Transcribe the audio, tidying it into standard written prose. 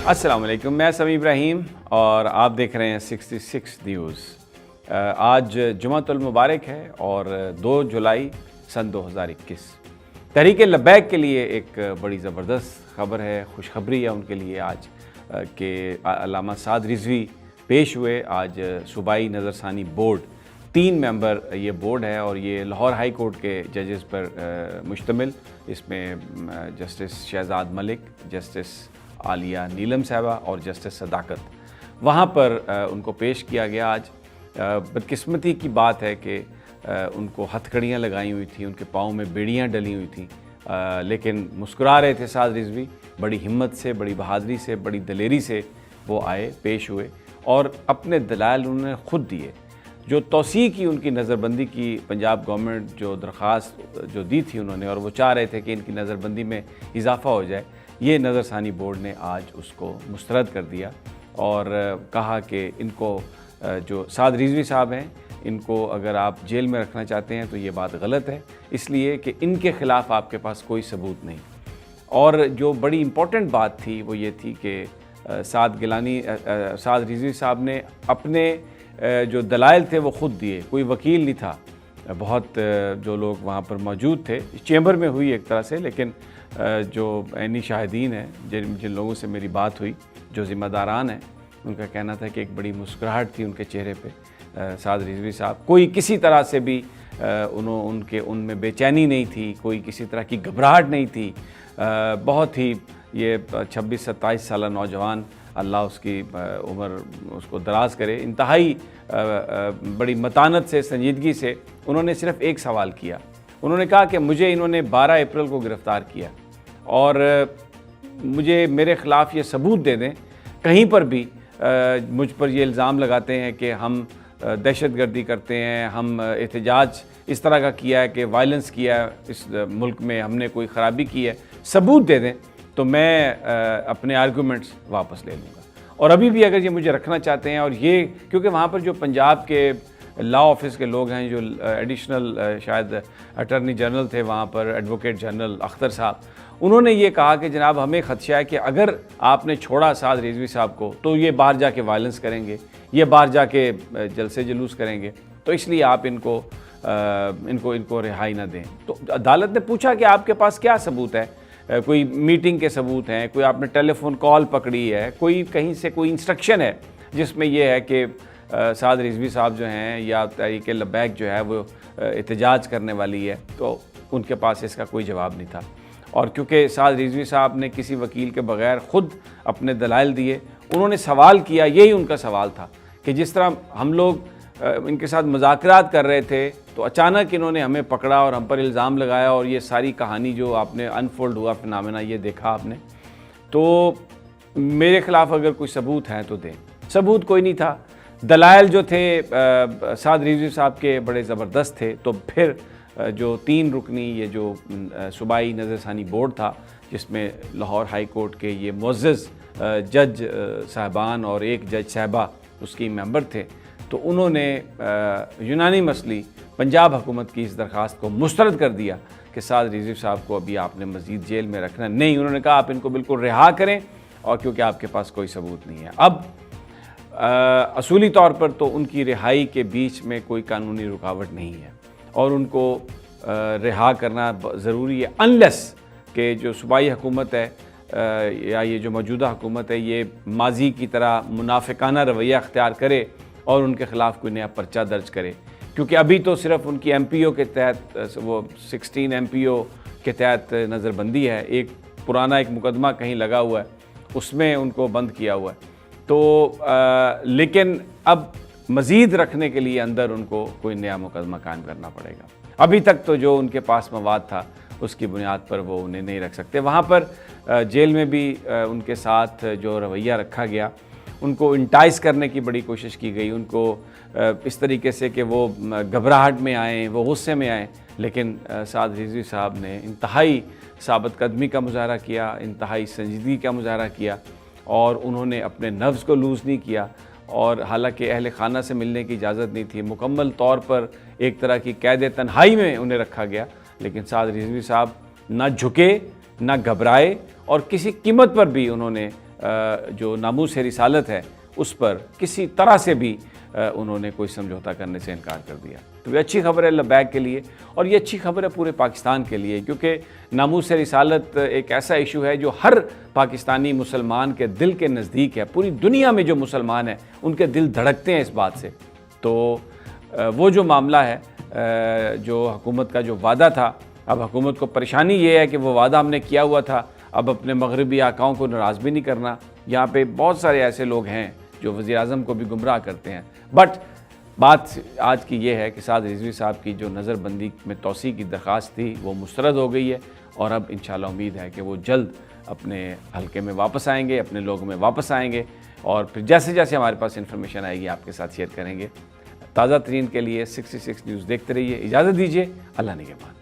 अस्सलाम वालेकुम, मैं समी इब्राहिम और आप देख रहे हैं 66 न्यूज़। आज जुमातुल मुबारक है और 2 जुलाई सन 2021। तहरीक लब्बैक के लिए एक बड़ी ज़बरदस्त खबर है, खुशखबरी है उनके लिए आज कि अल्लामा साद रिज़वी पेश हुए। आज सूबाई नज़रसानी बोर्ड 3 मेंबर ये बोर्ड है और ये लाहौर हाई कोर्ट के जजेस पर मुश्तमिल। इसमें जस्टिस शहजाद मलिक, जस्टिस आलिया नीलम साहबा और जस्टिस सदाकत, वहाँ पर उनको पेश किया गया आज। बदकिस्मती की बात है कि उनको हथकड़ियाँ लगाई हुई थी, उनके पाँव में बेड़ियाँ डली हुई थी, लेकिन मुस्कुरा रहे थे साद रिज़वी। बड़ी हिम्मत से, बड़ी बहादरी से, बड़ी दलेरी से वो आए, पेश हुए और अपने दलाइल उन्होंने ख़ुद दिए। जो तौसीक़ की उनकी नज़रबंदी की पंजाब गवर्नमेंट जो दरख्वास्त जो दी थी उन्होंने, और वो चाह रहे थे कि इनकी नज़रबंदी में इजाफ़ा हो जाए, ये नज़रसानी बोर्ड ने आज उसको मुस्तरद कर दिया और कहा कि इनको जो साद रिज़वी साहब हैं, इनको अगर आप जेल में रखना चाहते हैं तो ये बात गलत है, इसलिए कि इनके ख़िलाफ़ आपके पास कोई सबूत नहीं। और जो बड़ी इम्पॉर्टेंट बात थी वो ये थी कि साद रिज़वी साहब ने अपने जो दलाइल थे वो ख़ुद दिए, कोई वकील नहीं था। बहुत जो लोग वहाँ पर मौजूद थे, चैम्बर में हुई एक तरह से, लेकिन जो ऐनी शाहिदीन हैं, जिन लोगों से मेरी बात हुई, जो ज़िम्मेदारान हैं, उनका कहना था कि एक बड़ी मुस्कुराहट थी उनके चेहरे पे। साद रिज़वी साहब कोई किसी तरह से भी उनमें बेचैनी नहीं थी, कोई किसी तरह की घबराहट नहीं थी। बहुत ही ये 26-27 साल नौजवान, अल्लाह उसकी उम्र उसको दराज करे, इंतहाई बड़ी मतानत से, संजीदगी से उन्होंने सिर्फ़ एक सवाल किया। उन्होंने कहा कि मुझे इन्होंने 12 अप्रैल को गिरफ़्तार किया और मुझे मेरे ख़िलाफ़ ये सबूत दे दें, कहीं पर भी मुझ पर ये इल्ज़ाम लगाते हैं कि हम दहशतगर्दी करते हैं, हम एहतजाज इस तरह का किया है कि वायलेंस किया है, इस मुल्क में हमने कोई ख़राबी की है, सबूत दे दें तो मैं अपने आर्गूमेंट्स वापस ले लूँगा। और अभी भी अगर ये मुझे रखना चाहते हैं, और ये क्योंकि वहाँ पर जो पंजाब के लॉ ऑफिस के लोग हैं, जो एडिशनल शायद अटॉर्नी जनरल थे वहाँ पर, एडवोकेट जनरल अख्तर साहब, उन्होंने ये कहा कि जनाब हमें ख़दशा है कि अगर आपने छोड़ा साद रिज़वी साहब को तो ये बाहर जाके वायलेंस करेंगे, ये बाहर जाके जलसे जुलूस करेंगे, तो इसलिए आप इनको रिहाई ना दें। तो अदालत ने पूछा कि आपके पास क्या सबूत है? कोई मीटिंग के सबूत हैं, कोई आपने टेलीफोन कॉल पकड़ी है, कोई कहीं से कोई इंस्ट्रक्शन है जिसमें यह है कि साद रिज़वी साहब जो हैं या तहरीक लब्बैक जो है वो एहतजाज करने वाली है? तो उनके पास इसका कोई जवाब नहीं था। और क्योंकि साद रिज़वी साहब ने किसी वकील के बग़ैर ख़ुद अपने दलाइल दिए, उन्होंने सवाल किया, यही उनका सवाल था कि जिस तरह हम लोग इनके साथ मुज़ाकरात कर रहे थे तो अचानक इन्होंने हमें पकड़ा और हम पर इल्ज़ाम लगाया, और ये सारी कहानी जो आपने अनफोल्ड हुआ फिनोमेना ये देखा आपने, तो मेरे ख़िलाफ़ अगर कोई सबूत हैं तो दें। सबूत कोई नहीं था। दलाइल जो थे साद रिज़वी साहब के बड़े ज़बरदस्त थे। तो फिर जो 3 रुकनी ये जो सूबाई नज़रसानी बोर्ड था, जिसमें लाहौर हाई कोर्ट के ये मुअज़्ज़ज़ जज साहबान और एक जज साहबा उसकी मेंबर थे, तो उन्होंने यूनानिमसली पंजाब हुकूमत की इस दरख्वास्त को मुस्तरद कर दिया कि साद रिज़वी साहब को अभी आपने मज़ीद जेल में रखना नहीं। उन्होंने कहा आप इनको बिल्कुल रिहा करें, और क्योंकि आपके पास कोई सबूत नहीं है। अब असूली तौर पर तो उनकी रिहाई के बीच में कोई कानूनी रुकावट नहीं है और उनको रिहा करना ज़रूरी है, अनलेस कि जो सूबाई हुकूमत है या ये जो मौजूदा हुकूमत है ये माजी की तरह मुनाफिकाना रवैया अख्तियार करे और उनके ख़िलाफ़ कोई नया पर्चा दर्ज करे। क्योंकि अभी तो सिर्फ़ उनकी MPO के तहत, वो 16 MPO के तहत नज़रबंदी है। एक पुराना एक मुकदमा कहीं लगा हुआ है, उसमें उनको बंद किया हुआ है। तो लेकिन अब मज़ीद रखने के लिए अंदर उनको कोई नया मुकदमा कायम करना पड़ेगा। अभी तक तो जो उनके पास मवाद था उसकी बुनियाद पर वो उन्हें नहीं रख सकते। वहाँ पर जेल में भी उनके साथ जो रवैया रखा गया, उनको इंटाइस करने की बड़ी कोशिश की गई, उनको इस तरीके से कि वो घबराहट में आएँ, वो गुस्से में आएँ। लेकिन साद रिज़वी साहब ने इंतहाई साबित कदमी का मुजाहरा किया, इंतहाई संजीदगी का मुजाहरा किया, और उन्होंने अपने नफ्स को लूज़ नहीं किया। और हालांकि अहल खाना से मिलने की इजाज़त नहीं थी, मुकम्मल तौर पर एक तरह की कैद तन्हाई में उन्हें रखा गया, लेकिन साद रिज़वी साहब ना झुके, ना घबराए और किसी कीमत पर भी उन्होंने जो नामूस रिसालत है उस पर किसी तरह से भी उन्होंने कोई समझौता करने से इनकार कर दिया। तो ये अच्छी खबर है लबैक के लिए, और ये अच्छी खबर है पूरे पाकिस्तान के लिए, क्योंकि नामूस रिसालत एक ऐसा इशू है जो हर पाकिस्तानी मुसलमान के दिल के नज़दीक है। पूरी दुनिया में जो मुसलमान हैं उनके दिल धड़कते हैं इस बात से। तो वो जो मामला है, जो हुकूमत का जो वादा था, अब हुकूमत को परेशानी ये है कि वो वादा हमने किया हुआ था, अब अपने मगरबी आकाओं को नाराज़ भी नहीं करना। यहाँ पे बहुत सारे ऐसे लोग हैं जो वज़ीर-ए-आज़म को भी गुमराह करते हैं। बट बात आज की ये है कि साद रिजवी साहब की जो नज़रबंदी में तौसी की दरख्वास्त थी वो मुस्तरद हो गई है, और अब इंशाल्लाह उम्मीद है कि वो जल्द अपने हलके में वापस आएंगे, अपने लोगों में वापस आएंगे, और फिर जैसे जैसे हमारे पास इन्फॉर्मेशन आएगी आपके साथ शेयर करेंगे। ताज़ा तरीन के लिए 66 न्यूज़ देखते रहिए। इजाज़त दीजिए, अल्लाह निगहबान।